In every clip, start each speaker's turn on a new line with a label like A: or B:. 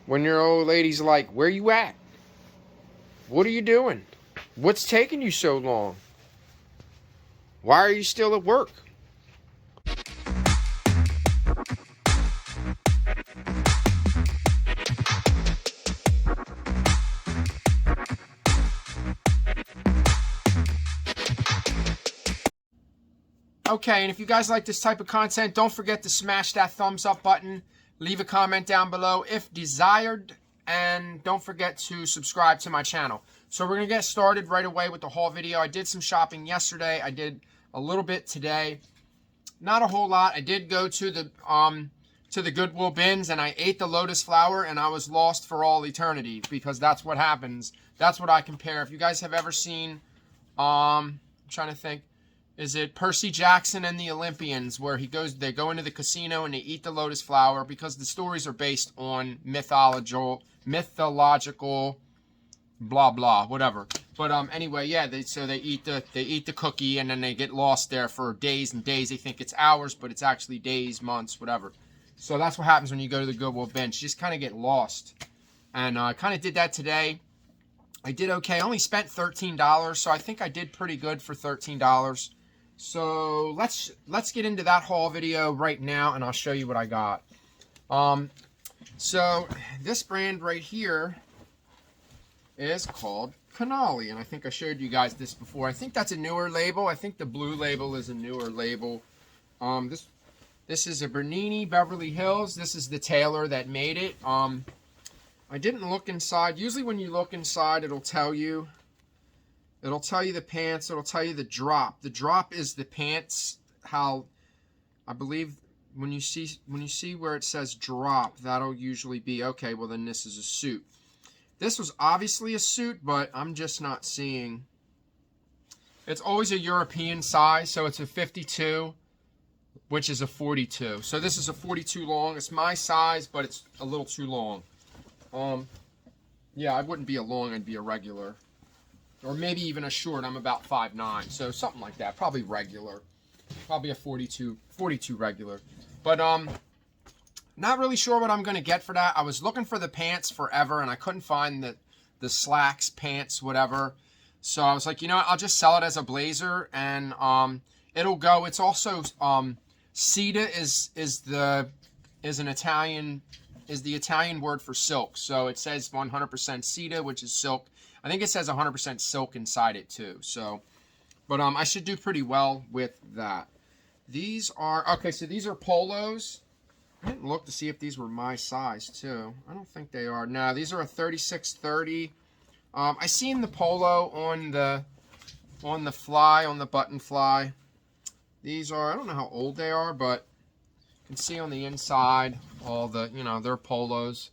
A: when your old lady's like, where you at? What are you doing? What's taking you so long? Why are you still at work? Okay, and if you guys like this type of content, don't forget to smash that thumbs up button. Leave a comment down below if desired. And don't forget to subscribe to my channel. So we're going to get started right away with the haul video. I did some shopping yesterday. I did a little bit today. Not a whole lot. I did go to the Goodwill bins and I ate the lotus flower and I was lost for all eternity because that's what happens. That's what I compare. If you guys have ever seen, I'm trying to think. Is it Percy Jackson and the Olympians, where they go into the casino and they eat the lotus flower because the stories are based on mythological, blah blah, whatever. But anyway, yeah, they eat the cookie and then they get lost there for days and days. They think it's hours, but it's actually days, months, whatever. So that's what happens when you go to the Goodwill bench. You just kind of get lost. And I kind of did that today. I did okay. I only spent $13, so I think I did pretty good for $13. So let's get into that haul video right now and I'll show you what I got. So this brand right here is called Canali, and I think I showed you guys this before. I think that's a newer label. I think the blue label is a newer label. This is a Bernini Beverly Hills. This is the tailor that made it. I didn't look inside. Usually when you look inside, it'll tell you the pants. It'll tell you the drop. The drop is the pants. How I believe when you see where it says drop, that'll usually be okay. Well, then this is a suit. This was obviously a suit, but I'm just not seeing. It's always a European size, so it's a 52, which is a 42. So this is a 42 long. It's my size, but it's a little too long. Yeah, I wouldn't be a long. I'd be a regular. Or maybe even a short. I'm about 5'9", so something like that. Probably regular. Probably a 42 regular. But not really sure what I'm going to get for that. I was looking for the pants forever, and I couldn't find the slacks, pants, whatever. So I was like, you know what? I'll just sell it as a blazer, and it'll go. It's also Sita is the Italian word for silk. So it says 100% Sita, which is silk. I think it says 100% silk inside it too. So, but I should do pretty well with that. These are okay. So these are polos. I didn't look to see if these were my size too. I don't think they are. No, these are a 36-30. I seen the polo on the button fly. These are, I don't know how old they are, but you can see on the inside all the, they're polos.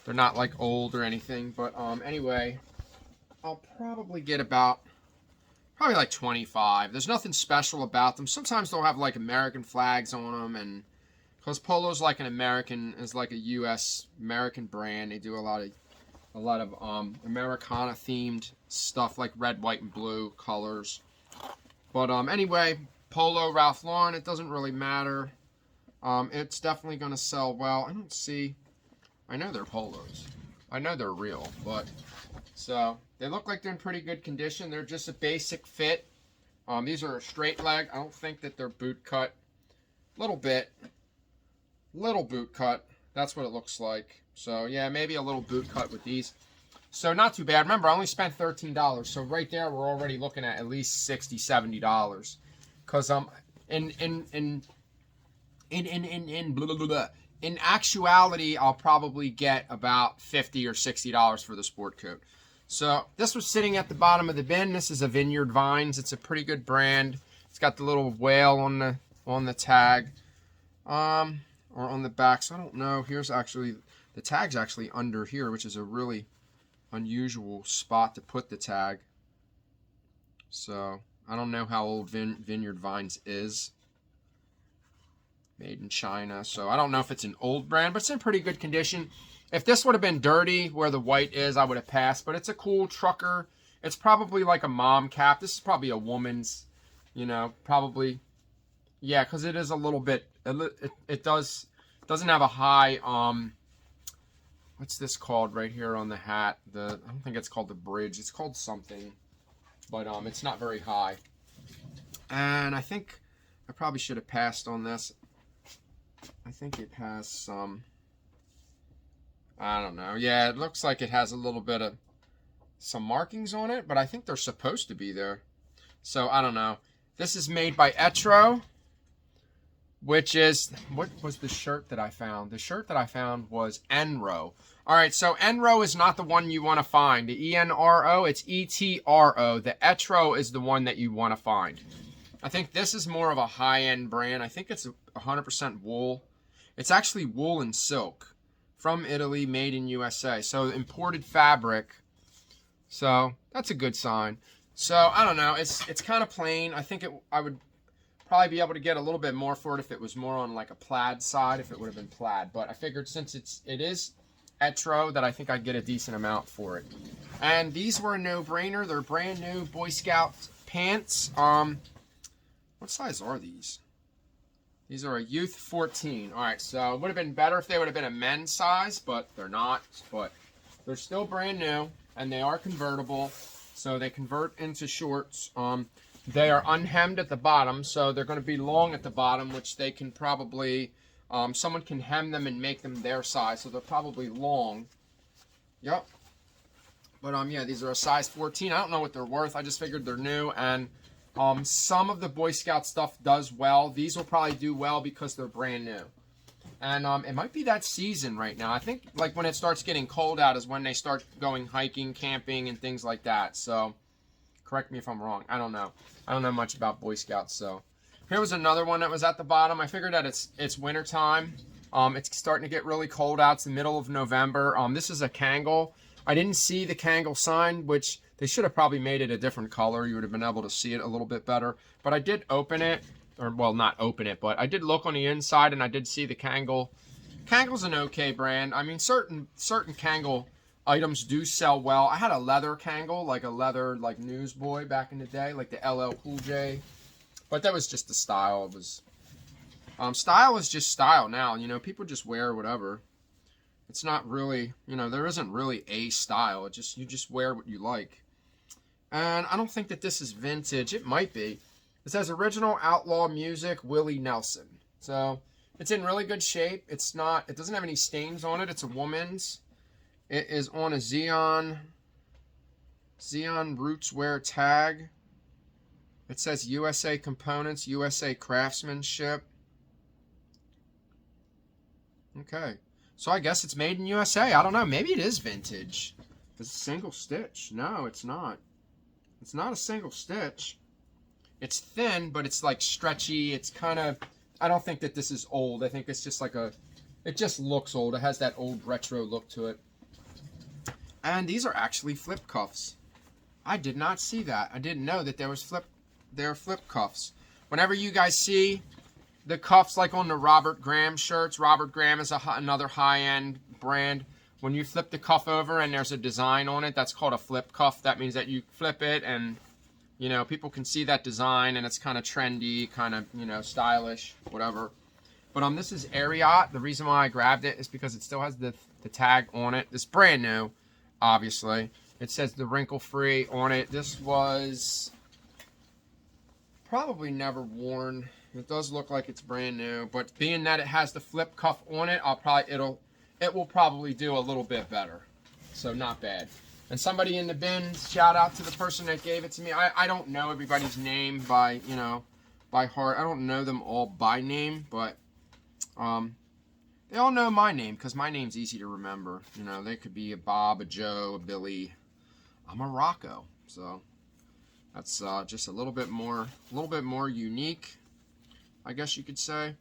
A: They're not like old or anything, but anyway, I'll probably get probably like 25. There's nothing special about them. Sometimes they'll have like American flags on them, and because Polo's like is like a U.S. American brand. They do a lot of Americana themed stuff like red, white, and blue colors. But anyway, Polo, Ralph Lauren, it doesn't really matter. It's definitely going to sell well. I know they're polos. I know they're real, but so they look like they're in pretty good condition. They're just a basic fit. These are a straight leg. I don't think that they're boot cut. Little boot cut. That's what it looks like. So yeah, maybe a little boot cut with these. So not too bad. Remember, I only spent $13. So right there, we're already looking at least $60, $70. Because in actuality, I'll probably get about $50 or $60 for the sport coat. So this was sitting at the bottom of the bin. This is a Vineyard Vines. It's a pretty good brand. It's got the little whale on the tag, or on the back. So I don't know. Here's actually the tag's actually under here, which is a really unusual spot to put the tag. So I don't know how old Vineyard Vines is. Made in China. So I don't know if it's an old brand, but it's in pretty good condition. If this would have been dirty where the white is, I would have passed. But it's a cool trucker. It's probably like a mom cap. This is probably a woman's, probably. Yeah, because it is a little bit, it doesn't have a high, what's this called right here on the hat? I don't think it's called the bridge. It's called something, but it's not very high. And I think I probably should have passed on this. I think it has some, I don't know. Yeah, it looks like it has a little bit of some markings on it, but I think they're supposed to be there. So I don't know. This is made by Etro, which is, what was the shirt that I found? The shirt that I found was Enro. All right, so Enro is not the one you want to find. The E-N-R-O, it's E-T-R-O. The Etro is the one that you want to find. I think this is more of a high-end brand. I think it's 100% wool. It's actually wool and silk from Italy, made in USA. So imported fabric. So that's a good sign. So I don't know. It's kind of plain. I think I would probably be able to get a little bit more for it if it was more on like a plaid side, if it would have been plaid. But I figured since it is Etro, that I think I'd get a decent amount for it. And these were a no-brainer. They're brand new Boy Scout pants. What size are these? These are a youth 14. All right, so it would have been better if they would have been a men's size, but they're not. But they're still brand new, and they are convertible, so they convert into shorts. They are unhemmed at the bottom, so they're going to be long at the bottom, which they can probably, someone can hem them and make them their size, so they're probably long. Yep. But yeah, these are a size 14. I don't know what they're worth. I just figured they're new, and some of the Boy Scout stuff does well. These will probably do well because they're brand new. And it might be that season right now. I think like when it starts getting cold out is when they start going hiking, camping, and things like that. So correct me if I'm wrong. I don't know. I don't know much about Boy Scouts. So here was another one that was at the bottom. I figured that it's winter time. It's starting to get really cold out. It's the middle of November. This is a Kangol. I didn't see the Kangol sign, which they should have probably made it a different color. You would have been able to see it a little bit better. But I did open it. Or, well, not open it, but I did look on the inside, and I did see the Kangol. Kangol's an okay brand. I mean, certain Kangol items do sell well. I had a leather Kangol, like a leather newsboy back in the day, like the LL Cool J. But that was just the style. It was style is just style now. You know, people just wear whatever. It's not really, you know, there isn't really a style. You just wear what you like. And I don't think that this is vintage. It might be. It says Original Outlaw Music, Willie Nelson. So it's in really good shape. It doesn't have any stains on it. It's a woman's. It is on a Xeon Rootswear tag. It says USA Components, USA Craftsmanship. Okay. So I guess it's made in USA. I don't know. Maybe it is vintage. It's a single stitch. No, it's not. It's not a single stitch. It's thin, but it's like stretchy. It's kind of, I don't think that this is old. I think it's just like it just looks old. It has that old retro look to it. And these are actually flip cuffs. I did not see that. I didn't know that there are flip cuffs. Whenever you guys see the cuffs like on the Robert Graham shirts, Robert Graham is another high-end brand. When you flip the cuff over and there's a design on it, that's called a flip cuff. That means that you flip it and, you know, people can see that design and it's kind of trendy, kind of, you know, stylish, whatever. But this is Ariat. The reason why I grabbed it is because it still has the tag on it. It's brand new, obviously. It says the wrinkle-free on it. This was probably never worn. It does look like it's brand new, but being that it has the flip cuff on it, it will probably do a little bit better. So not bad. And somebody in the bin, shout out to the person that gave it to me. I don't know everybody's name by heart. I don't know them all by name, but they all know my name because my name's easy to remember. You know, they could be a Bob, a Joe, a Billy. I'm a Rocco, so that's just a little bit more unique, I guess you could say.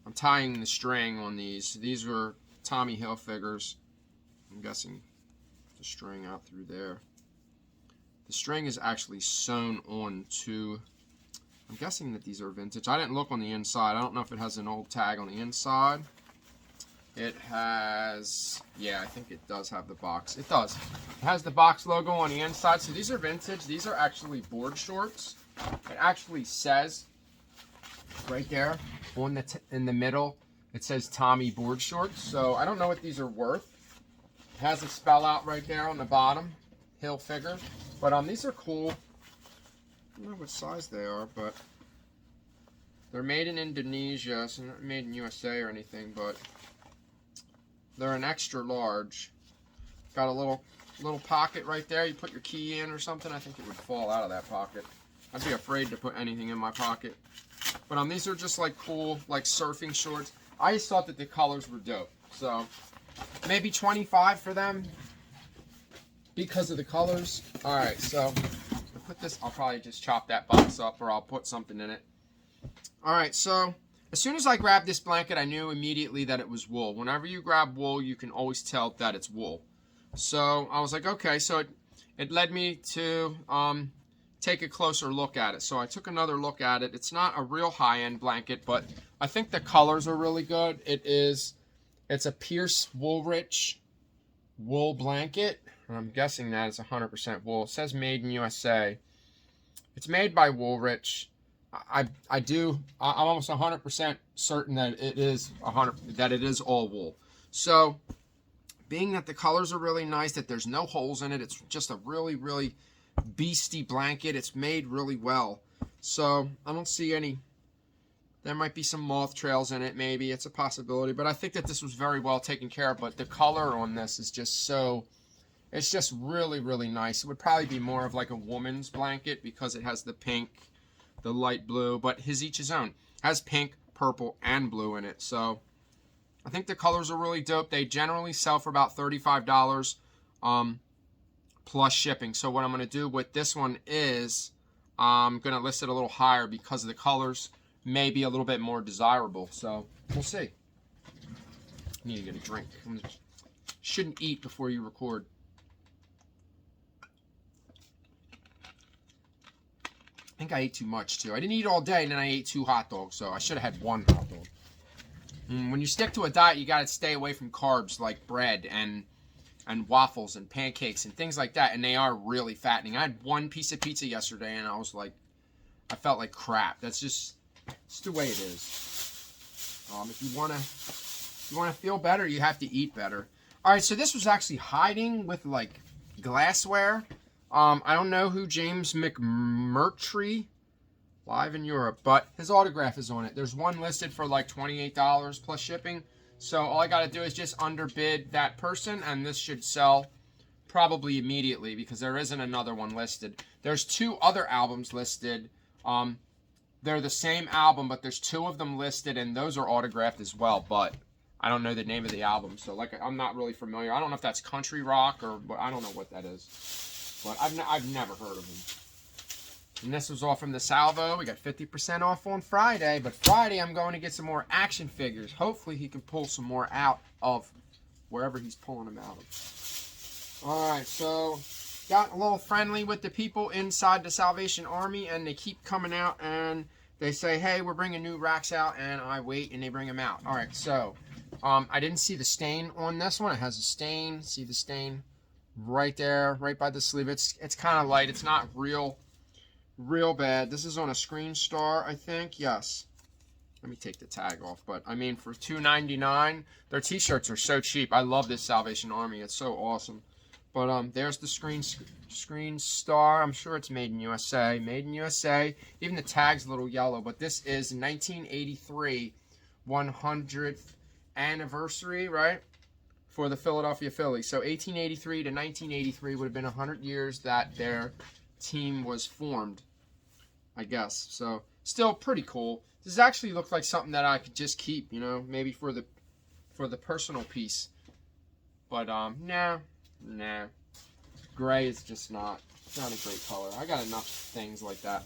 A: I'm tying the string on these. These were Tommy Hilfigers. I'm guessing the string out through there. The string is actually sewn on to, I'm guessing that these are vintage. I didn't look on the inside. I don't know if it has an old tag on the inside. It has, yeah, I think it does have the box. It does. It has the box logo on the inside. So these are vintage. These are actually board shorts. It actually says right there in the middle, it says Tommy board shorts. So I don't know what these are worth. has a spell out right there on the bottom, Hill Figure. But these are cool. I don't know what size they are, but they're made in Indonesia, so not made in USA or anything, but they're an extra large. Got a little pocket right there. You put your key in or something. I think it would fall out of that pocket. I'd be afraid to put anything in my pocket. But these are just like cool, like surfing shorts. I just thought that the colors were dope. So maybe 25 for them because of the colors. All right, so I'll put this. I'll probably just chop that box up, or I'll put something in it. All right, so as soon as I grabbed this blanket, I knew immediately that it was wool. Whenever you grab wool, you can always tell that it's wool. So I was like, okay. So it led me to take a closer look at it. So I took another look at it. It's not a real high-end blanket, but I think the colors are really good. It's a Pierce Woolrich wool blanket. I'm guessing that it's 100% wool. It says made in USA. It's made by Woolrich. I'm almost 100% certain that it is all wool. So being that the colors are really nice, that there's no holes in it, it's just a really, really beastie blanket. It's made really well. So I don't see any. There might be some moth trails in it, maybe. It's a possibility. But I think that this was very well taken care of. But the color on this is just so, it's just really, really nice. It would probably be more of like a woman's blanket because it has the pink, the light blue. But each his own. It has pink, purple, and blue in it. So I think the colors are really dope. They generally sell for about $35 plus shipping. So what I'm going to do with this one is I'm going to list it a little higher because the colors may be a little bit more desirable. So we'll see. Need to get a drink. Shouldn't eat before you record. I think I ate too much too. I didn't eat all day and then I ate 2 hot dogs. So I should have had 1 hot dog. When you stick to a diet, you got to stay away from carbs like bread and waffles and pancakes and things like that, and they are really fattening. I had 1 piece of pizza yesterday, and I felt like crap. It's the way it is. If you wanna feel better, you have to eat better. All right, so this was actually hiding with like glassware. I don't know who James McMurtry, live in Europe, but his autograph is on it. There's one listed for like $28 plus shipping. So all I got to do is just underbid that person, and this should sell probably immediately because there isn't another one listed. There's 2 other albums listed. They're the same album, but there's 2 of them listed, and those are autographed as well. But I don't know the name of the album, so like I'm not really familiar. I don't know if that's country rock or I don't know what that is. But I've never heard of him. And this was all from the Salvo. We got 50% off on Friday. But Friday, I'm going to get some more action figures. Hopefully, he can pull some more out of wherever he's pulling them out of. All right, so got a little friendly with the people inside the Salvation Army. And they keep coming out and they say, hey, we're bringing new racks out. And I wait and they bring them out. All right, so I didn't see the stain on this one. It has a stain. See the stain right there, right by the sleeve. It's kind of light. It's not real bad. This is on a Screen Star, I think. Yes. Let me take the tag off. But I mean, for $2.99, their t-shirts are so cheap. I love this Salvation Army. It's so awesome. But there's the Screen Star. I'm sure it's made in USA. Made in USA. Even the tag's a little yellow. But this is 1983 100th anniversary, right? For the Philadelphia Phillies. So 1883 to 1983 would have been 100 years that their team was formed, I guess. So still pretty cool. This actually looks like something that I could just keep, you know, maybe for the personal piece. But nah. Gray is just not a great color. I got enough things like that.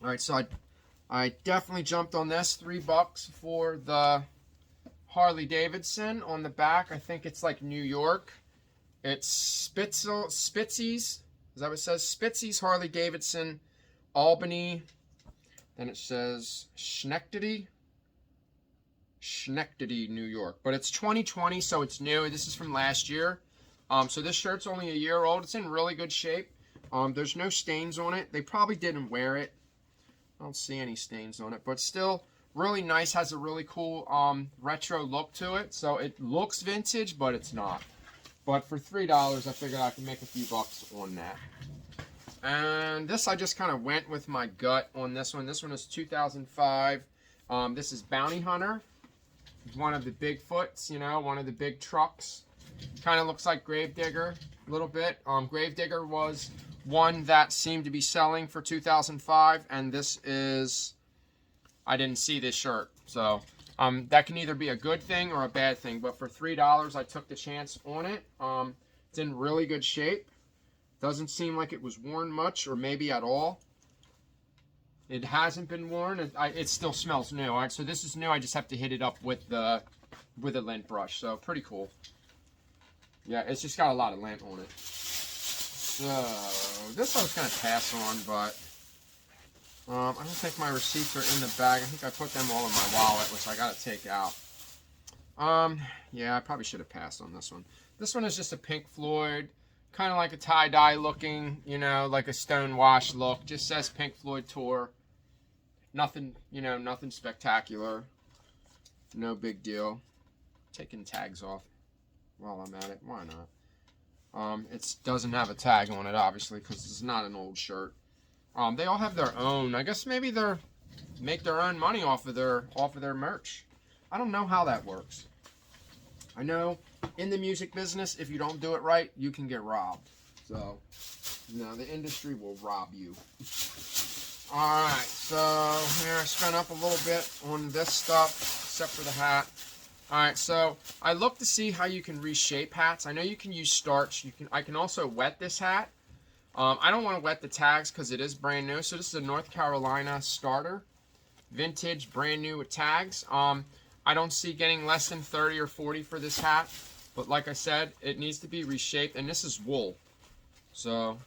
A: All right, so I definitely jumped on this. $3 for the Harley Davidson on the back. I think it's like New York. It's Spitzy's. Is that what it says? Spitzy's Harley Davidson, Albany. Then it says Schenectady, New York. But it's 2020, so it's new. This is from last year. So this shirt's only a year old. It's in really good shape. There's no stains on it. They probably didn't wear it. I don't see any stains on it. But still really nice. Has a really cool retro look to it. So it looks vintage, but it's not. But for $3, I figured I could make a few bucks on that. And this, I just kind of went with my gut on this one. This one is 2005. This is Bounty Hunter. One of the Bigfoots, you know, one of the big trucks. Kind of looks like Gravedigger a little bit. Gravedigger was one that seemed to be selling for 2005. And this is, I didn't see this shirt. So that can either be a good thing or a bad thing. But for $3, I took the chance on it. It's in really good shape. Doesn't seem like it was worn much or maybe at all. It hasn't been worn. It still smells new. All right, so this is new. I just have to hit it up with a lint brush. So pretty cool. Yeah, it's just got a lot of lint on it. So this I was going to pass on, but I don't think my receipts are in the bag. I think I put them all in my wallet, which I got to take out. Yeah, I probably should have passed on this one. This one is just a Pink Floyd. Kind of like a tie-dye looking, you know, like a stonewash look. Just says Pink Floyd Tour. Nothing, you know, nothing spectacular. No big deal. Taking tags off while I'm at it. Why not? It doesn't have a tag on it, obviously, because it's not an old shirt. They all have their own. I guess maybe they're make their own money off of their merch. I don't know how that works. I know in the music business, if you don't do it right, you can get robbed. So, you know, the industry will rob you. Alright, so here I spent up a little bit on this stuff, except for the hat. Alright, so I looked to see how you can reshape hats. I know you can use starch. I can also wet this hat. I don't want to wet the tags because it is brand new. So this is a North Carolina starter. Vintage, brand new with tags. I don't see getting less than 30 or 40 for this hat. But like I said, it needs to be reshaped. And this is wool. So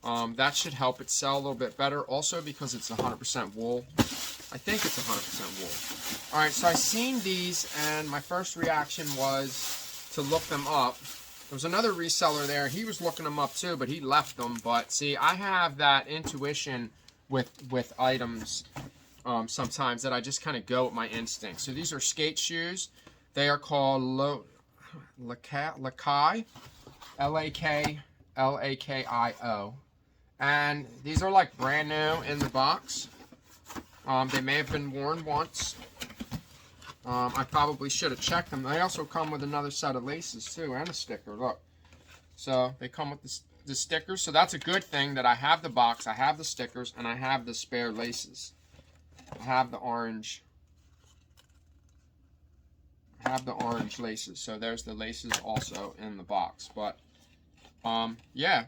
A: that should help it sell a little bit better. Also because it's 100% wool. I think it's 100% wool. Alright, so I seen these and my first reaction was to look them up. There was another reseller there. He was looking them up too, but he left them. But see, I have that intuition with items sometimes that I just kind of go with my instinct. So these are skate shoes. They are called Lakai, L-A-K-L-A-K-I-O. And these are like brand new in the box. They may have been worn once. I probably should have checked them. They also come with another set of laces too and a sticker. Look. So they come with the stickers. So that's a good thing that I have the box, I have the stickers, and I have the spare laces. I have the orange. I have the orange laces. So there's the laces also in the box. But yeah.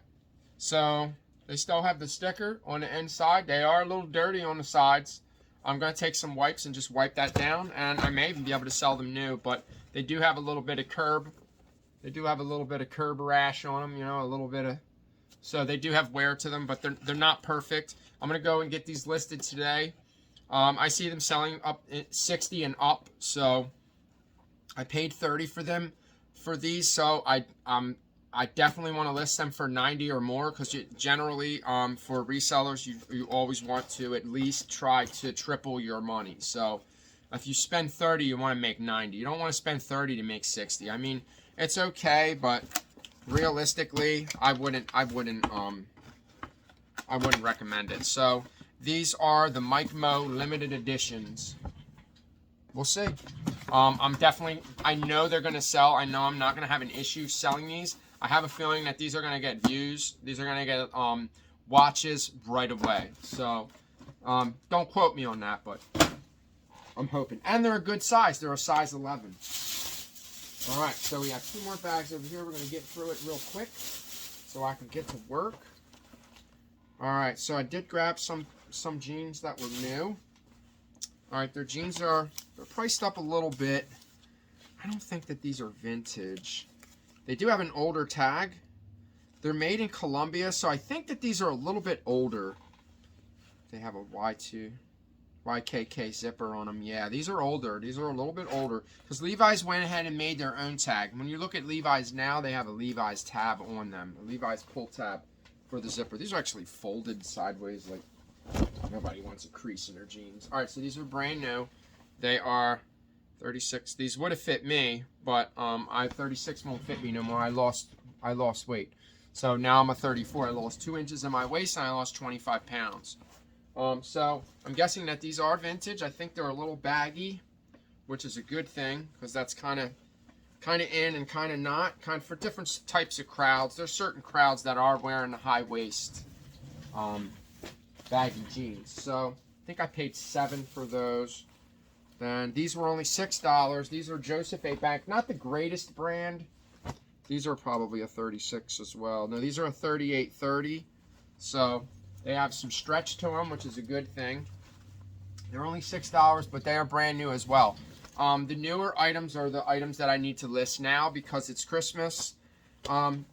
A: So they still have the sticker on the inside. They are a little dirty on the sides. I'm going to take some wipes and just wipe that down. And I may even be able to sell them new. But they do have a little bit of curb. They do have a little bit of curb rash on them. You know, a little bit of... So they do have wear to them. But they're not perfect. I'm going to go and get these listed today. I see them selling up 60 and up. So I paid 30 for them for these. So I definitely want to list them for 90 or more because generally for resellers, you always want to at least try to triple your money. So if you spend 30, you want to make 90. You don't want to spend 30 to make 60. I mean, it's okay, but realistically, I wouldn't recommend it. So these are the Mike Mo limited editions. We'll see. I know they're going to sell. I know I'm not going to have an issue selling these. I have a feeling that these are going to get views. These are going to get watches right away. So don't quote me on that, but I'm hoping. And they're a good size. They're a size 11. All right, so we have 2 more bags over here. We're going to get through it real quick so I can get to work. All right, so I did grab some jeans that were new. All right, their jeans they're priced up a little bit. I don't think that these are vintage. They do have an older tag. They're made in Colombia, so I think that these are a little bit older. They have a YKK zipper on them. Yeah, these are older. These are a little bit older because Levi's went ahead and made their own tag. When you look at Levi's now, they have a Levi's tab on them, a Levi's pull tab for the zipper. These are actually folded sideways, like nobody wants a crease in their jeans. All right, so these are brand new. They are 36. These would have fit me, but 36 won't fit me no more. I lost I lost weight. So now I'm a 34. I lost 2 inches in my waist and I lost 25 pounds. So I'm guessing that these are vintage. I think they're a little baggy, which is a good thing because that's kind of in and kind of not, kind of for different types of crowds. There's certain crowds that are wearing the high waist baggy jeans. So I think I paid $7 for those. Then these were only $6. These are Joseph A. Bank, not the greatest brand. These are probably a 36 as well. No, these are a 38-30. So they have some stretch to them, which is a good thing. They're only $6, but they are brand new as well. The newer items are the items that I need to list now because it's Christmas.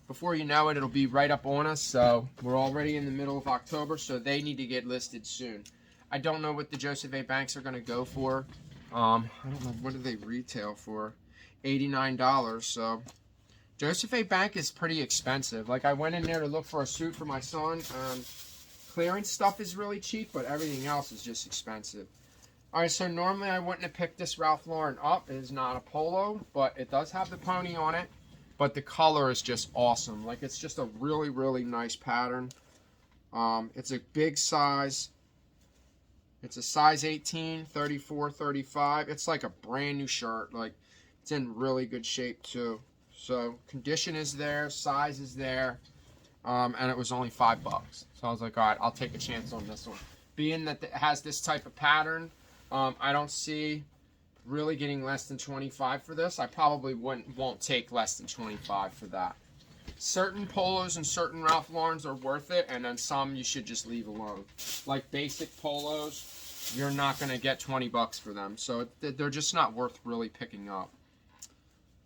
A: Before you know it, it'll be right up on us. So we're already in the middle of October, so they need to get listed soon. I don't know what the Joseph A. Banks are going to go for. I don't know, what do they retail for? $89. So Joseph A. Bank is pretty expensive. Like I went in there to look for a suit for my son. Clearance stuff is really cheap, but everything else is just expensive. Alright, so normally I wouldn't have picked this Ralph Lauren up. It is not a polo, but it does have the pony on it. But the color is just awesome. Like it's just a really, really nice pattern. It's a big size. It's a size 18, 34, 35. It's like a brand new shirt. Like it's in really good shape too. So condition is there, size is there. And it was only $5. So I was like, all right, I'll take a chance on this one. Being that it has this type of pattern, I don't see really getting less than 25 for this. I probably won't take less than 25 for that. Certain polos and certain Ralph Laurens are worth it, and then some you should just leave alone. Like basic polos, you're not going to get $20 for them. So they're just not worth really picking up.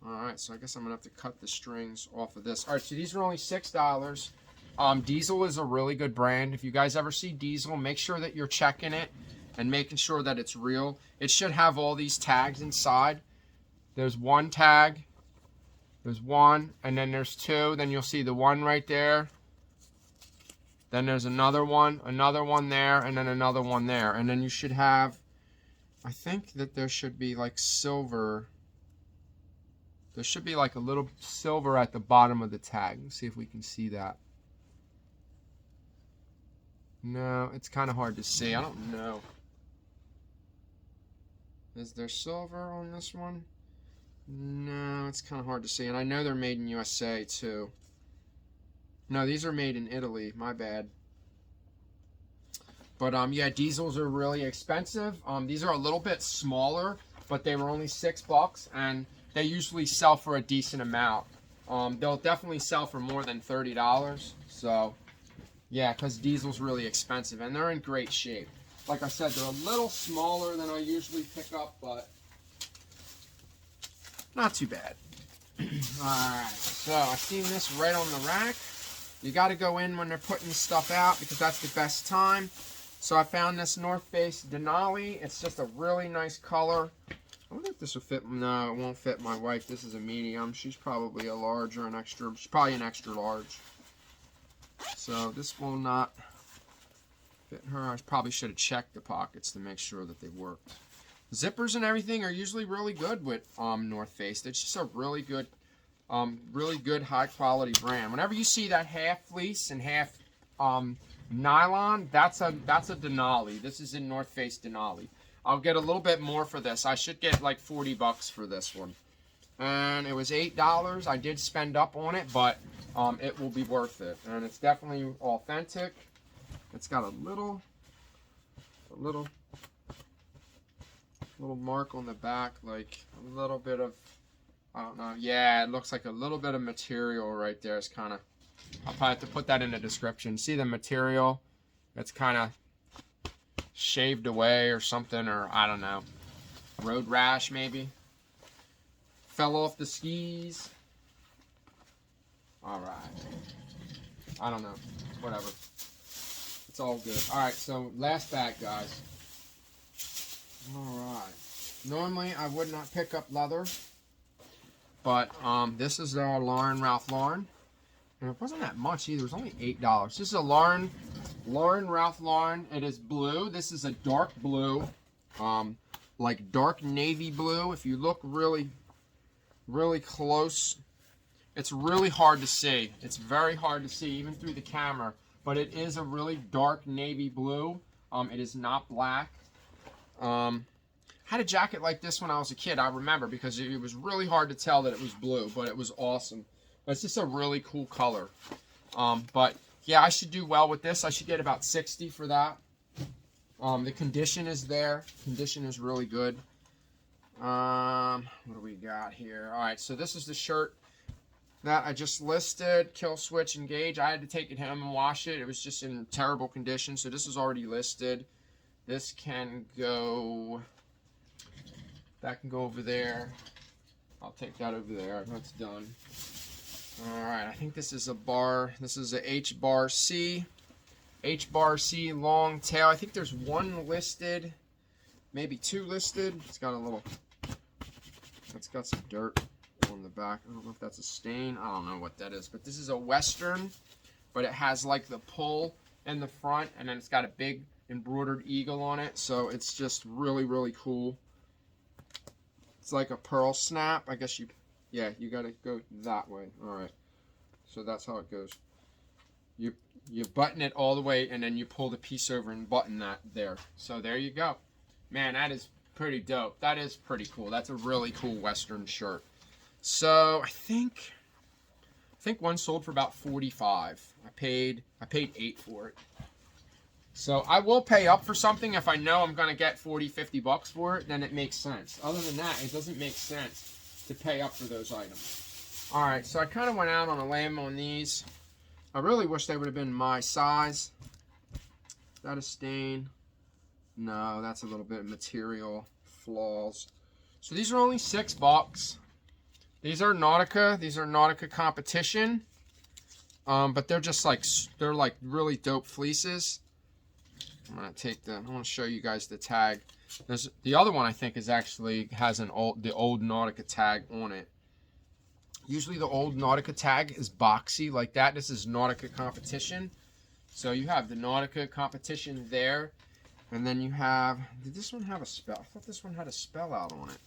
A: Alright, so I guess I'm going to have to cut the strings off of this. Alright, so these are only $6. Diesel is a really good brand. If you guys ever see Diesel, make sure that you're checking it and making sure that it's real. It should have all these tags inside. There's one tag. There's one, and then there's two. Then you'll see the one right there. Then there's another one there, and then another one there. And then you should have, I think that there should be like silver. There should be like a little silver at the bottom of the tag. Let's see if we can see that. No, it's kind of hard to see. I don't know. Is there silver on this one? No, it's kind of hard to see. And I know they're made in USA too. No, these are made in Italy. My bad. But yeah, Diesels are really expensive. These are a little bit smaller, but they were only $6, and they usually sell for a decent amount. They'll definitely sell for more than $30. So yeah, because Diesel's really expensive, and they're in great shape. Like I said, they're a little smaller than I usually pick up, but not too bad. Alright, so I've seen this right on the rack. You got to go in when they're putting stuff out because that's the best time. So I found this North Face Denali. It's just a really nice color. I wonder if this will fit. No, it won't fit my wife. This is a medium. She's probably a large or an extra. She's probably an extra large. So this will not fit her. I probably should have checked the pockets to make sure that they worked. Zippers and everything are usually really good with North Face. It's just a really good high quality brand. Whenever you see that half fleece and half nylon, that's a Denali. This is in North Face Denali. I'll get a little bit more for this. I should get like $40 for this one. And it was $8. I did spend up on it, but it will be worth it. And it's definitely authentic. It's got a little mark on the back, like a little bit of, I don't know. Yeah, it looks like a little bit of material right there. It's kind of, I'll probably have to put that in the description. See the material? It's kind of shaved away or something, or I don't know. Road rash maybe. Fell off the skis. Alright. I don't know. Whatever. It's all good. Alright, so last bag, guys. Alright. Normally I would not pick up leather. But this is our Ralph Lauren. And it wasn't that much either. It was only $8. This is a Ralph Lauren. It is blue. This is a dark blue. Like dark navy blue. If you look really, really close, It's really hard to see. It's very hard to see even through the camera, but it is a really dark navy blue. It is not black. Had a jacket like this when I was a kid, I remember, because it was really hard to tell that it was blue, but it was awesome. But it's just a really cool color. But yeah, I should do well with this. I should get about 60 for that. The condition is there. Condition is really good. What do we got here? All right, so this is the shirt that I just listed. Kill Switch Engage. I had to take it home and wash it. It was just in terrible condition, so this is already listed. This can go... That can go over there. I'll take that over there. That's done. Alright, I think this is a bar. This is a H bar C. H bar C long tail. I think there's one listed. Maybe two listed. It's got a little... It's got some dirt on the back. I don't know if that's a stain. I don't know what that is. But this is a Western. But it has like the pull in the front. And then it's got a big embroidered eagle on it. So it's just really, really cool. It's like a pearl snap. I guess you gotta go that way. All right. So that's how it goes. You button it all the way, and then you pull the piece over and button that there. So there you go. Man, that is pretty dope. That is pretty cool. That's a really cool Western shirt. So I think one sold for about 45. I paid 8 for it. So I will pay up for something if I know I'm going to get 40, 50 bucks for it, then it makes sense. Other than that, it doesn't make sense to pay up for those items. All right, so I kind of went out on a limb on these. I really wish they would have been my size. Is that a stain? No, that's a little bit of material flaws. So these are only $6. These are Nautica. These are Nautica Competition. But they're just like, they're like really dope fleeces. I'm gonna take the. I want to show you guys the tag. There's the other one. I think is actually has the old Nautica tag on it. Usually the old Nautica tag is boxy like that. This is Nautica Competition. So you have the Nautica Competition there, and then you have. Did this one have a spell? I thought this one had a spell out on it.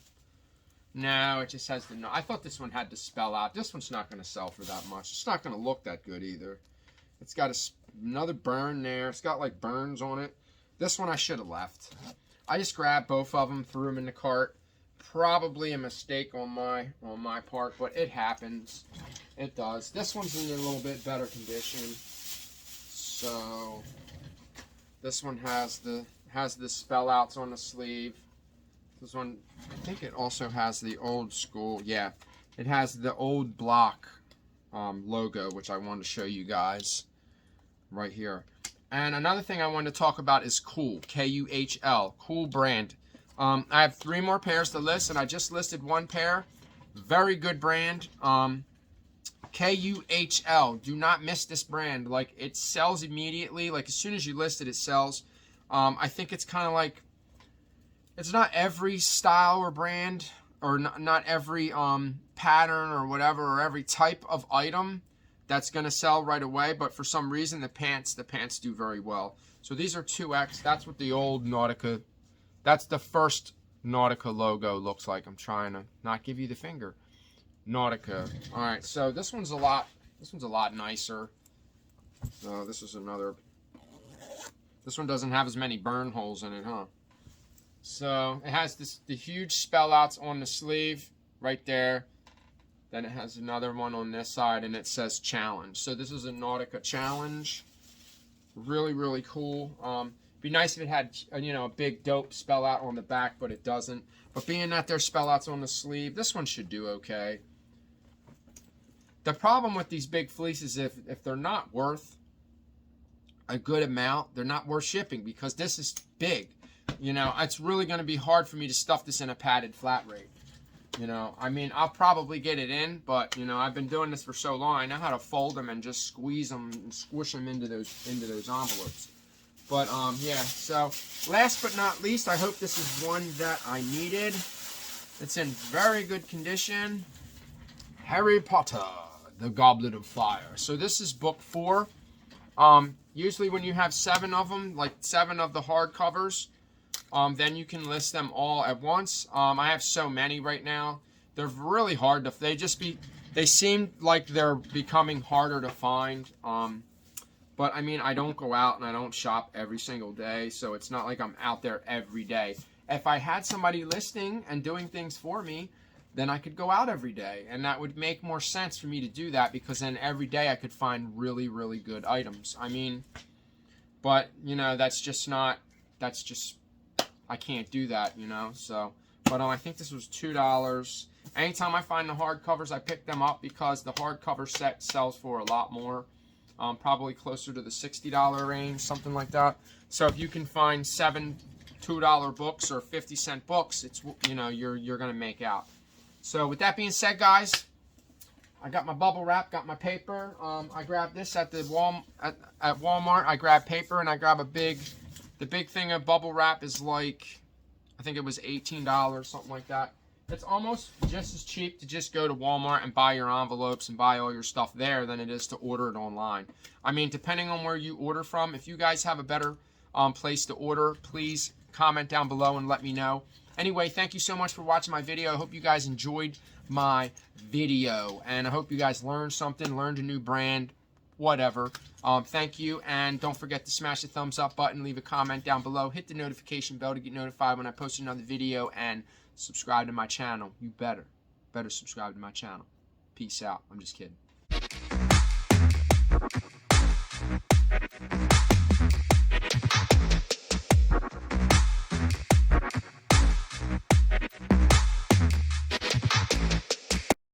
A: No, it just has the. I thought this one had the spell out. This one's not going to sell for that much. It's not going to look that good either. It's got another burn there. It's got like burns on it. This one I should have left. I just grabbed both of them, threw them in the cart. Probably a mistake on my part, but it happens. It does. This one's in a little bit better condition. So this one has the spell outs on the sleeve. This one, I think it also has the old school. Yeah, it has the old block logo, which I wanted to show you guys right here. And another thing I wanted to talk about is Cool, K-U-H-L, Cool brand. I have 3 more pairs to list, and I just listed 1 pair. Very good brand. K-U-H-L. Do not miss this brand. Like, it sells immediately. Like, as soon as you list it, it sells. I think it's kind of like, it's not every style or brand, or not every pattern or whatever, or every type of item that's going to sell right away, but for some reason the pants do very well. So these are 2X. That's what the old Nautica, that's the first Nautica logo looks like. I'm trying to not give you the finger. Nautica. All right, so this one's a lot nicer. So this is another. This one doesn't have as many burn holes in it, huh? So it has the huge spell outs on the sleeve right there. Then it has another one on this side, and it says Challenge. So this is a Nautica Challenge. Really, really cool. Be nice if it had, a big dope spell out on the back, but it doesn't. But being that there's spell outs on the sleeve, this one should do okay. The problem with these big fleeces, if they're not worth a good amount, they're not worth shipping, because this is big. It's really going to be hard for me to stuff this in a padded flat rate. I mean, I'll probably get it in, but, I've been doing this for so long, I know how to fold them and just squeeze them and squish them into those envelopes. But, yeah, so last but not least, I hope this is one that I needed. It's in very good condition. Harry Potter, the Goblet of Fire. So this is book 4. Usually when you have 7 of them, like 7 of the hardcovers, then you can list them all at once. I have so many right now. They're really hard to, They seem like they're becoming harder to find. But I mean, I don't go out and I don't shop every single day, so it's not like I'm out there every day. If I had somebody listening and doing things for me, then I could go out every day, and that would make more sense for me to do that, because then every day I could find really, really good items. I mean, but you know, that's just, I can't do that, you know. So, but I think this was $2. Anytime I find the hardcovers, I pick them up, because the hardcover set sells for a lot more. Probably closer to the $60 range, something like that. So if you can find 7 $2 books or 50-cent books, it's, you know, you're gonna make out. So with that being said, guys, I got my bubble wrap, got my paper. I grabbed this at the at Walmart. I grabbed paper and I grab the big thing of bubble wrap is like, I think it was $18, something like that. It's almost just as cheap to just go to Walmart and buy your envelopes and buy all your stuff there than it is to order it online. I mean, depending on where you order from, if you guys have a better place to order, please comment down below and let me know. Anyway, thank you so much for watching my video. I hope you guys enjoyed my video, and I hope you guys learned something, learned a new brand, whatever. Thank you, and don't forget to smash the thumbs up button, leave a comment down below, hit the notification bell to get notified when I post another video, and subscribe to my channel. You better subscribe to my channel. Peace out. I'm just kidding.